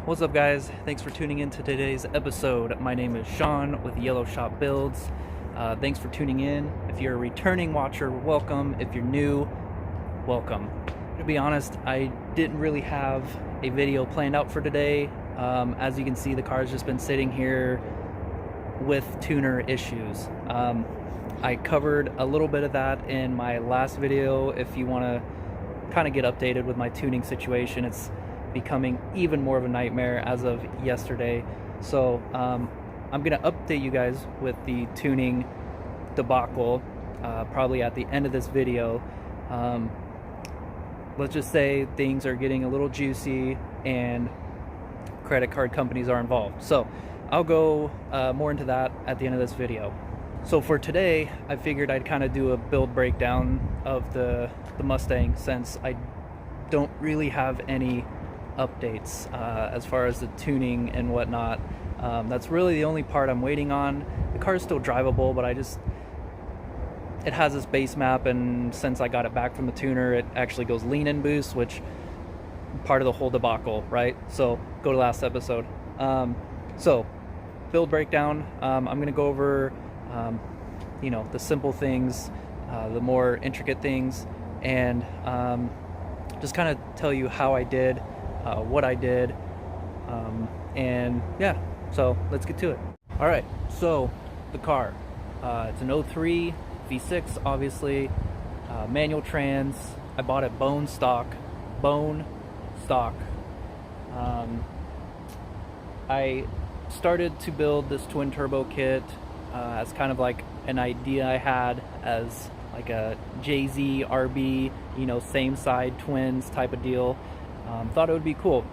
What's up, guys? Thanks for tuning in to today's episode. My name is Sean with YellowShopBuilds. Thanks for tuning in. If you're a returning watcher, welcome. If you're new, welcome. To be honest, I didn't really have a video planned out for today. As you can see, the car's just been sitting here with tuner issues. I covered a little bit of that in my last video. If you want to kind of get updated with my tuning situation, it's becoming even more of a nightmare as of yesterday. So I'm gonna update you guys with the tuning debacle probably at the end of this video. Let's just say things are getting a little juicy and credit card companies are involved. So I'll go more into that at the end of this video. So for today, I figured I'd kind of do a build breakdown of the Mustang, since I don't really have any updates as far as the tuning and whatnot. That's really the only part I'm waiting on. The car's still drivable, but it has this base map, and since I got it back from the tuner, it actually goes lean and boost, which part of the whole debacle, right? So go to last episode. So build breakdown, I'm gonna go over the simple things, the more intricate things, and just kind of tell you how I did, what I did, and yeah, so let's get to it. All right, so the car, it's an 03 V6, obviously, manual trans. I bought it bone stock. I started to build this twin turbo kit as kind of like an idea I had as like a Jay-Z RB, same side twins type of deal. Thought it would be cool.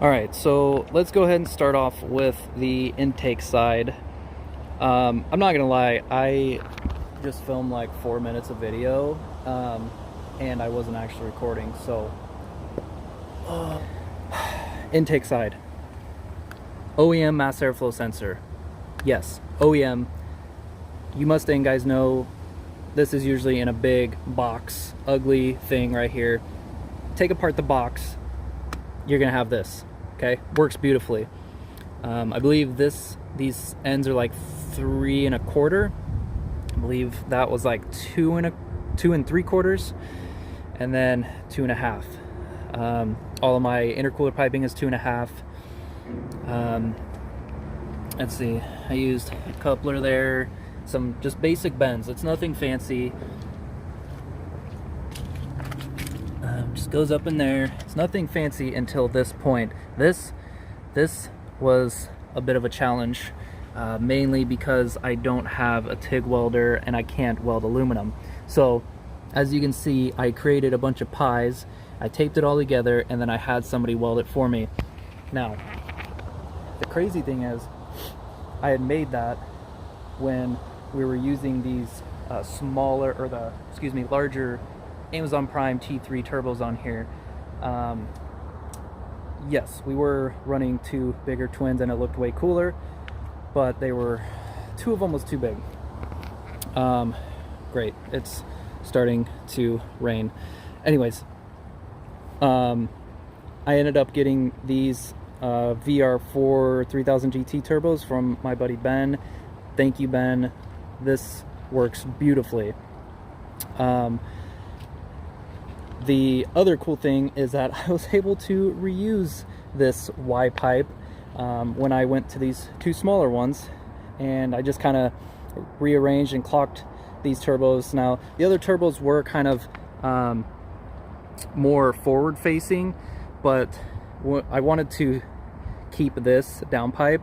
All right, so let's go ahead and start off with the intake side. I'm not gonna lie, I just filmed like 4 minutes of video, and I wasn't actually recording. So intake side, OEM mass airflow sensor. Yes, OEM. You Mustang guys know this is usually in a big box, ugly thing right here. Take apart the box, you're gonna have this. Okay, works beautifully. I believe these ends are like 3 1/4. I believe that was like 2 3/4, and then 2 1/2. All of my intercooler piping is 2 1/2. Let's see, I used a coupler there, some just basic bends. It's nothing fancy. Just goes up in there. It's nothing fancy until this point. This was a bit of a challenge, mainly because I don't have a TIG welder and I can't weld aluminum. So as you can see, I created a bunch of pies, I taped it all together, and then I had somebody weld it for me. Now, the crazy thing is, I had made that when we were using these larger Amazon Prime T3 turbos on here. Yes, we were running 2 bigger twins and it looked way cooler, but 2 of them was too big. Great, it's starting to rain. Anyways, I ended up getting these VR4 3000 GT turbos from my buddy Ben. Thank you, Ben. This works beautifully. The other cool thing is that I was able to reuse this Y pipe when I went to these 2 smaller ones, and I just kind of rearranged and clocked these turbos. Now, the other turbos were kind of more forward facing, but I wanted to keep this downpipe,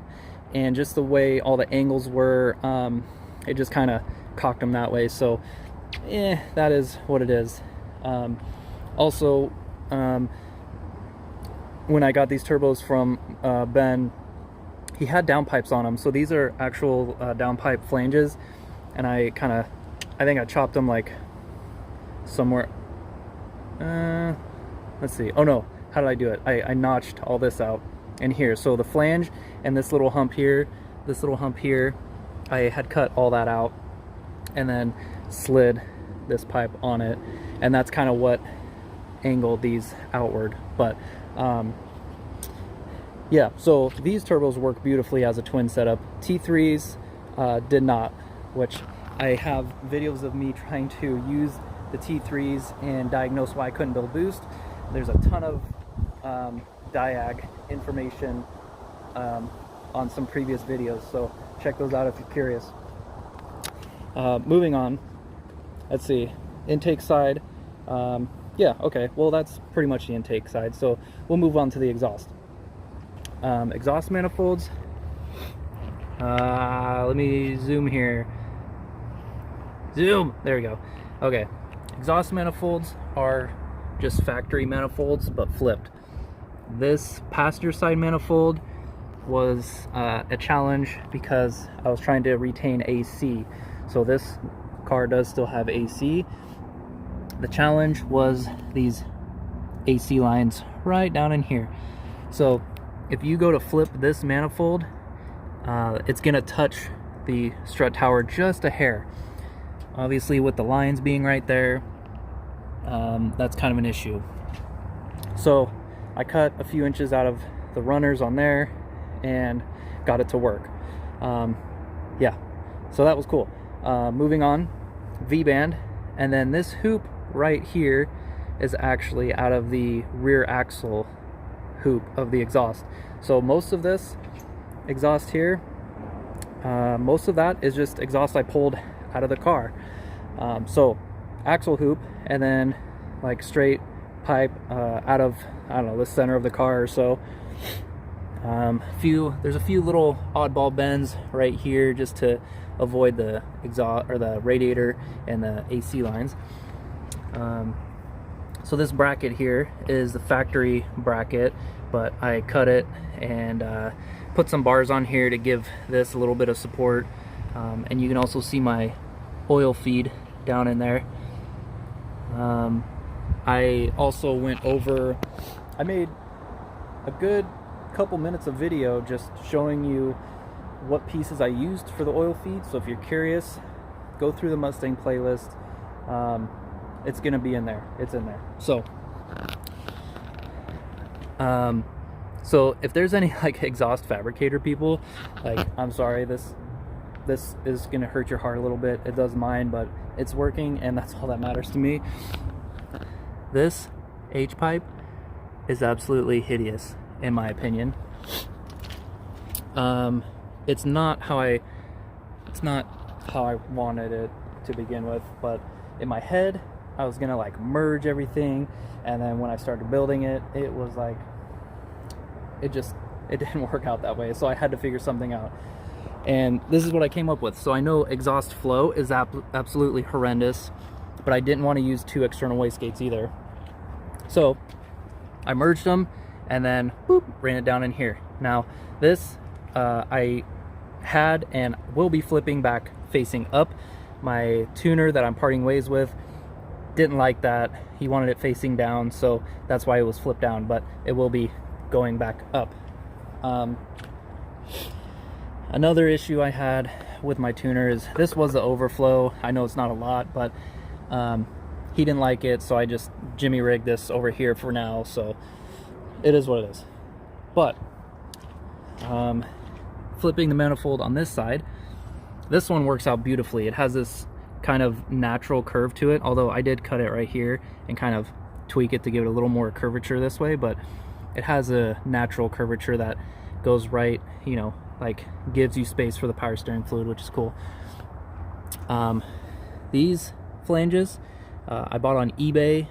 and just the way all the angles were, it just kind of cocked them that way. So that is what it is. Also, when I got these turbos from Ben, he had downpipes on them. So these are actual downpipe flanges, and I think I chopped them like somewhere. Let's see. Oh no, how did I do it? I notched all this out in here. So the flange and this little hump here, I had cut all that out and then slid this pipe on it, and that's kind of what angled these outward. But Yeah, so these turbos work beautifully as a twin setup. T3s did not, which I have videos of me trying to use the T3s and diagnose why I couldn't build boost. There's a ton of diag information on some previous videos, so check those out if you're curious. Moving on, let's see, intake side. Yeah, okay, well that's pretty much the intake side, so we'll move on to the exhaust. Exhaust manifolds, let me zoom here. Zoom, there we go. Okay, exhaust manifolds are just factory manifolds but flipped. This passenger side manifold was a challenge because I was trying to retain AC. So this car does still have AC. The challenge was these AC lines right down in here. So if you go to flip this manifold, it's gonna touch the strut tower just a hair. Obviously with the lines being right there, that's kind of an issue. So I cut a few inches out of the runners on there and got it to work. Yeah, so that was cool. Moving on, V-band, and then this hoop right here is actually out of the rear axle hoop of the exhaust. So most of this exhaust here, most of that is just exhaust I pulled out of the car. So axle hoop, and then like straight pipe out of, I don't know, the center of the car or so. There's a few little oddball bends right here just to avoid the exhaust or the radiator and the AC lines. So this bracket here is the factory bracket, but I cut it and put some bars on here to give this a little bit of support. And you can also see my oil feed down in there. I also went over, I made a good couple minutes of video just showing you what pieces I used for the oil feed. So if you're curious, go through the Mustang playlist. It's gonna be in there. It's in there. So so if there's any like exhaust fabricator people, like, I'm sorry, this is gonna hurt your heart a little bit. It does mine, but it's working, and that's all that matters to me. This H-pipe is absolutely hideous in my opinion. It's not how I wanted it to begin with, but in my head I was gonna like merge everything, and then when I started building it, it was like it didn't work out that way, so I had to figure something out, and this is what I came up with. So I know exhaust flow is absolutely horrendous, but I didn't want to use two external wastegates either, so I merged them and then boop, ran it down in here. Now this I had and will be flipping back facing up. My tuner that I'm parting ways with didn't like that. He wanted it facing down, so that's why it was flipped down, but it will be going back up. Another issue I had with my tuner is this was the overflow. I know it's not a lot, but he didn't like it, so I just jimmy rigged this over here for now, so it is what it is. But flipping the manifold on this side, this one works out beautifully. It has this kind of natural curve to it, although I did cut it right here and kind of tweak it to give it a little more curvature this way, but it has a natural curvature that goes right, you know, like gives you space for the power steering fluid, which is cool. These flanges I bought on eBay.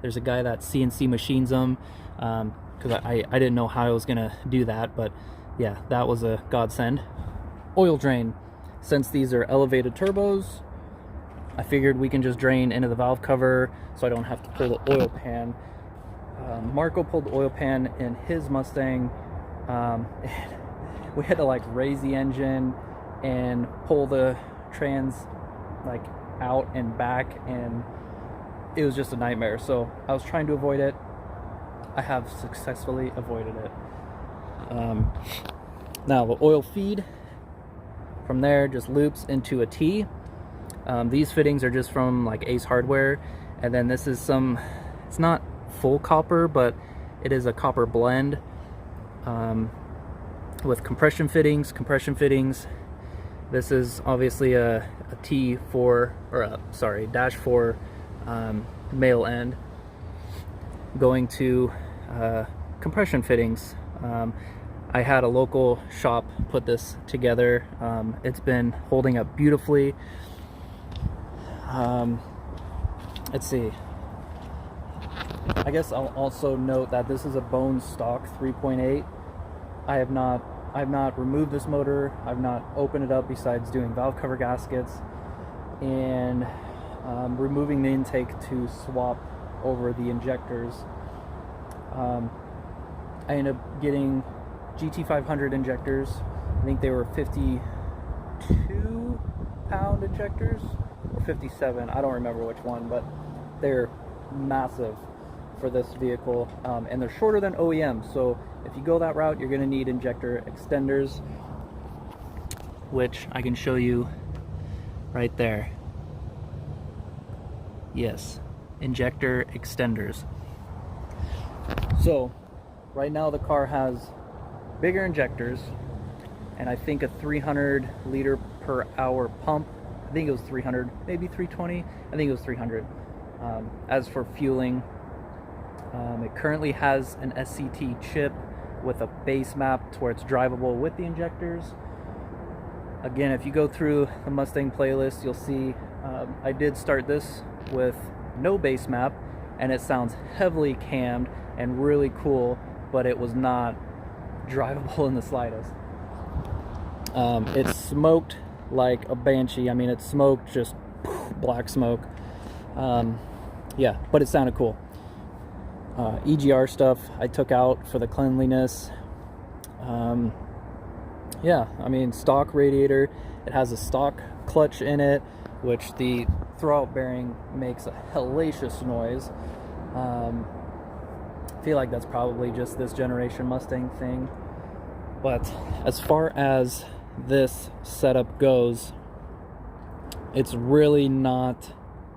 There's a guy that CNC machines them, because I didn't know how I was gonna do that, but yeah, that was a godsend. Oil drain. Since these are elevated turbos, I figured we can just drain into the valve cover so I don't have to pull the oil pan. Marco pulled the oil pan in his Mustang. We had to like raise the engine and pull the trans like out and back, and it was just a nightmare. So I was trying to avoid it. I have successfully avoided it. Now the oil feed from there just loops into a T. These fittings are just from like Ace Hardware, and then this is some, it's not full copper, but it is a copper blend. with compression fittings. This is obviously a T4, or dash 4 male end going to compression fittings. I had a local shop put this together. It's been holding up beautifully. Let's see. I guess I'll also note that this is a bone stock 3.8. I have not removed this motor. I've not opened it up besides doing valve cover gaskets and removing the intake to swap over the injectors. I ended up getting GT500 injectors. I think they were 52 pound injectors or 57. I don't remember which one, but they're massive for this vehicle, and they're shorter than OEM. So if you go that route, you're going to need injector extenders, which I can show you right there. Yes, injector extenders. So right now the car has bigger injectors, and I think a 300 liter per hour pump. I think it was 300, maybe 320. I think it was 300. As for fueling, it currently has an SCT chip with a base map to where it's drivable with the injectors. Again, if you go through the Mustang playlist, you'll see I did start this with no base map, and it sounds heavily cammed and really cool, but it was not drivable in the slightest. It smoked like a banshee. I mean, it smoked just black smoke. Yeah, but it sounded cool. EGR stuff I took out for the cleanliness. Yeah, I mean, stock radiator. It has a stock clutch in it, which the throwout bearing makes a hellacious noise. I feel like that's probably just this generation Mustang thing. But as far as this setup goes, it's really not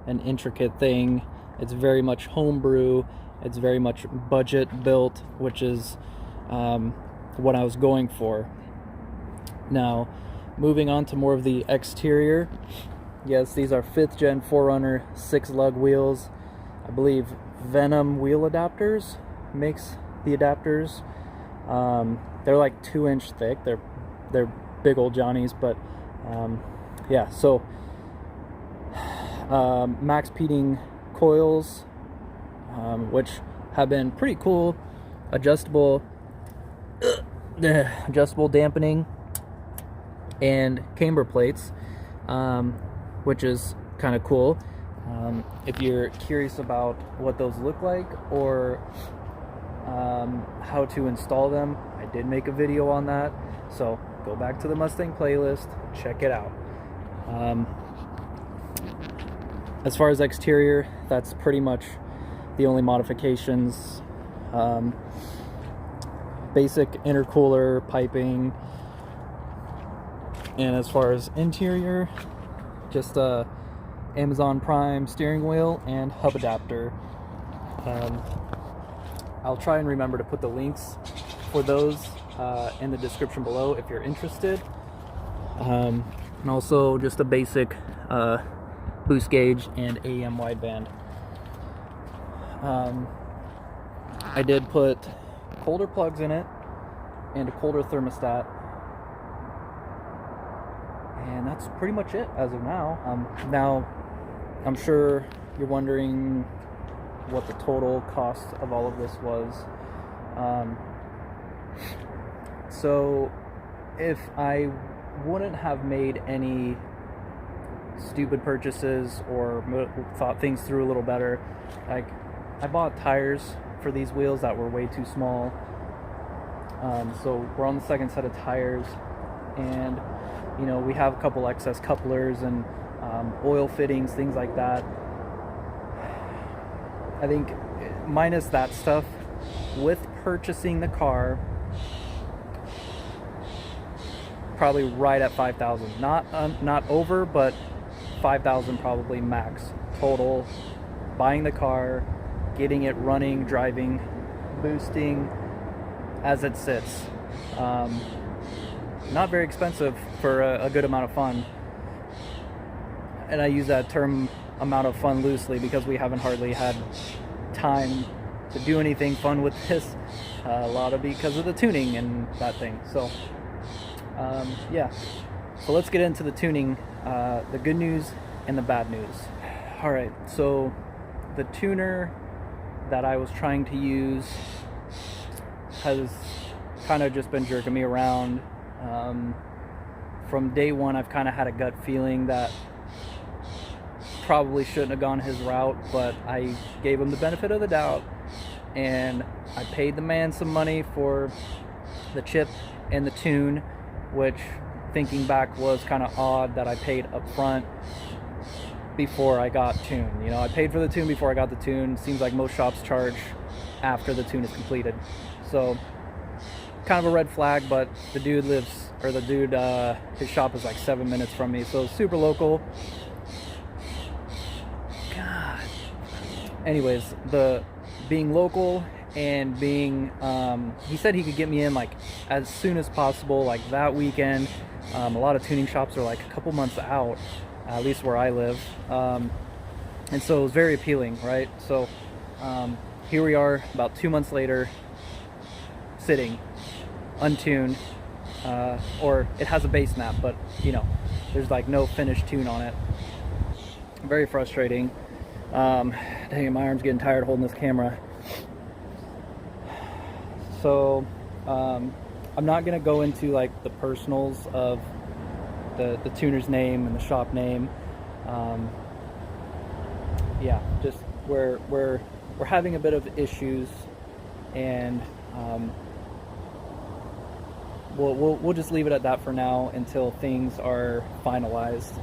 an intricate thing. It's very much homebrew. It's very much budget built, which is what I was going for. Now, moving on to more of the exterior. Yes, these are 5th gen 4Runner 6-lug wheels. I believe Venom wheel adapters makes the adapters. They're like 2-inch thick. They're big old Johnnies, but yeah. So max peating coils, which have been pretty cool. Adjustable dampening and camber plates, which is kind of cool. If you're curious about what those look like or how to install them, I did make a video on that, so go back to the Mustang playlist, check it out. As far as exterior, that's pretty much the only modifications. Basic intercooler piping, and as far as interior, just a Amazon Prime steering wheel and hub adapter. I'll try and remember to put the links for those in the description below if you're interested. And also just a basic boost gauge and AEM wideband. I did put colder plugs in it and a colder thermostat, and that's pretty much it as of now. Now, I'm sure you're wondering what the total cost of all of this was. So if I wouldn't have made any stupid purchases or thought things through a little better, like I bought tires for these wheels that were way too small. So we're on the second set of tires, and you know, we have a couple excess couplers and oil fittings, things like that. I think minus that stuff, with purchasing the car, probably right at 5,000. Not over, but 5,000 probably max total. Buying the car, getting it running, driving, boosting, as it sits. Not very expensive for a good amount of fun. And I use that term amount of fun loosely because we haven't hardly had time to do anything fun with this. A lot of because of the tuning and that thing. So yeah, so let's get into the tuning, the good news and the bad news. All right, so the tuner that I was trying to use has kind of just been jerking me around. From day one, I've kind of had a gut feeling that probably shouldn't have gone his route, but I gave him the benefit of the doubt, and I paid the man some money for the chip and the tune, which, thinking back, was kind of odd that I paid up front before I got tune. You know, I paid for the tune before I got the tune. Seems like most shops charge after the tune is completed. So kind of a red flag, but the dude his shop is like 7 minutes from me, so super local. God. Anyways, the being local and being, he said he could get me in like as soon as possible, like that weekend. A lot of tuning shops are like a couple months out, at least where I live. And so it was very appealing, right? So here we are about 2 months later, sitting untuned, or it has a bass map, but you know, there's like no finished tune on it. Very frustrating. Dang it, my arm's getting tired holding this camera. So I'm not gonna go into like the personals of the tuner's name and the shop name. Yeah, just we're having a bit of issues, and we'll just leave it at that for now until things are finalized.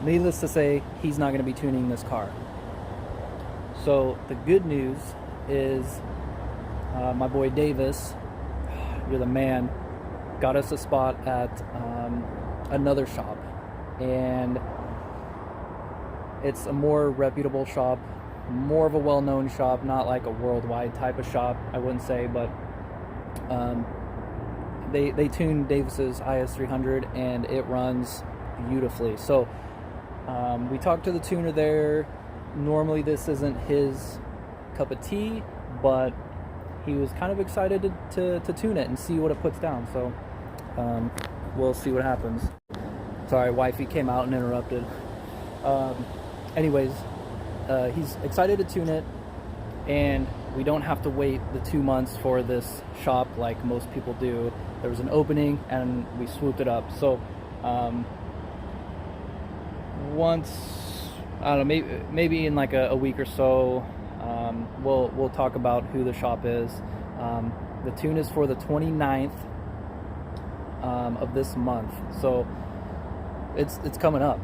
Needless to say, he's not going to be tuning this car. So the good news is my boy Davis, you're the man, got us a spot at another shop, and it's a more reputable shop, more of a well-known shop, not like a worldwide type of shop, I wouldn't say, but they tuned Davis's IS300 and it runs beautifully. So we talked to the tuner there. Normally this isn't his cup of tea, but he was kind of excited to tune it and see what it puts down. So we'll see what happens. Sorry, wifey came out and interrupted. Anyways, he's excited to tune it, and we don't have to wait the 2 months for this shop like most people do. There was an opening and we swooped it up. So once, I don't know, maybe in like a week or so, we'll talk about who the shop is. The tune is for the 29th of this month, so it's coming up,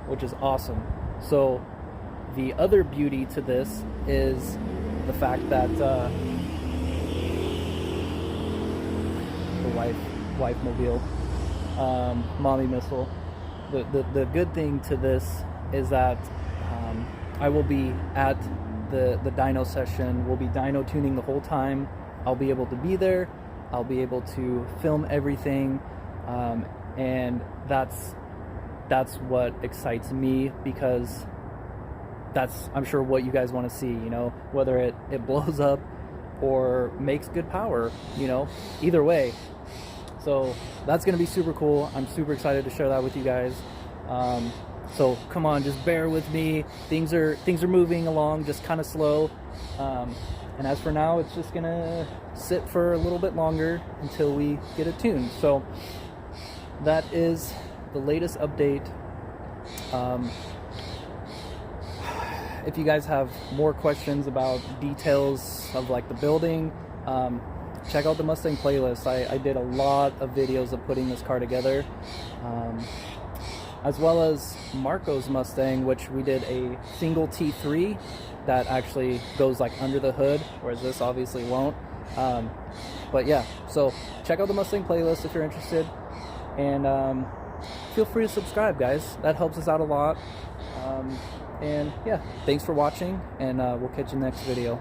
which is awesome. So the other beauty to this is the fact that the wife mobile, mommy missile. The good thing to this is that I will be at the dyno session. We'll be dyno tuning the whole time. I'll be able to be there. I'll be able to film everything, and that's what excites me, because that's, I'm sure, what you guys want to see, you know, whether it blows up or makes good power, you know, either way. So that's going to be super cool. I'm super excited to share that with you guys. So come on, just bear with me. Things are moving along, just kind of slow. And as for now, it's just gonna sit for a little bit longer until we get a tune. So that is the latest update. If you guys have more questions about details of like the building, check out the Mustang playlist. I did a lot of videos of putting this car together, as well as Marco's Mustang, which we did a single T3 that actually goes like under the hood, whereas this obviously won't. But yeah, so check out the Mustang playlist if you're interested, and feel free to subscribe, guys. That helps us out a lot. And yeah, thanks for watching, and we'll catch you in the next video.